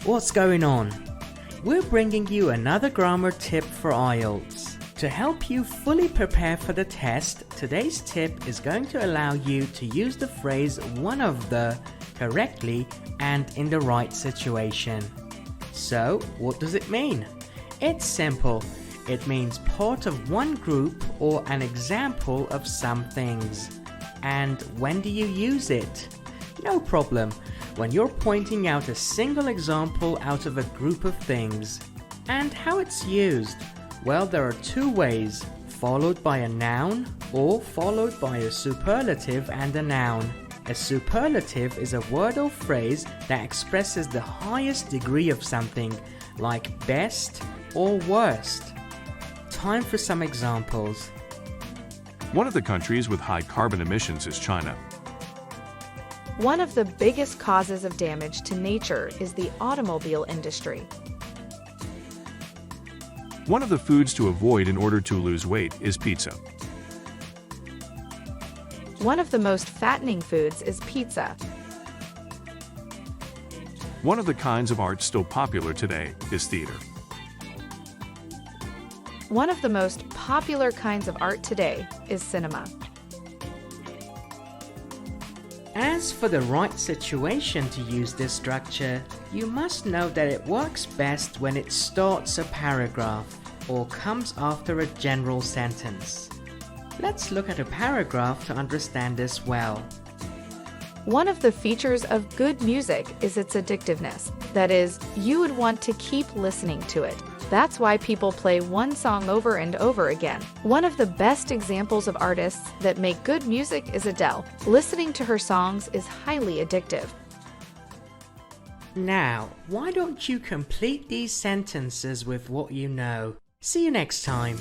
what's going on? We're bringing you another grammar tip for IELTS. To help you fully prepare for the test, today's tip is going to allow you to use the phrase one of the correctly and in the right situation. So, what does it mean? It's simple. It means part of one group or an example of some things. And when do you use it? No problem. When you're pointing out a single example out of a group of things. And how it's used? Well, there are two ways, followed by a noun or followed by a superlative and a noun. A superlative is a word or phrase that expresses the highest degree of something, like best or worst. Time for some examples. One of the countries with high carbon emissions is China. One of the biggest causes of damage to nature is the automobile industry. One of the foods to avoid in order to lose weight is pizza. One of the most fattening foods is pizza. One of the kinds of art still popular today is theater. One of the most popular kinds of art today is cinema. As for the right situation to use this structure, you must know that it works best when it starts a paragraph or comes after a general sentence. Let's look at a paragraph to understand this well. One of the features of good music is its addictiveness. That is, you would want to keep listening to it. That's why people play one song over and over again. One of the best examples of artists that make good music is Adele. Listening to her songs is highly addictive. Now, why don't you complete these sentences with what you know? See you next time.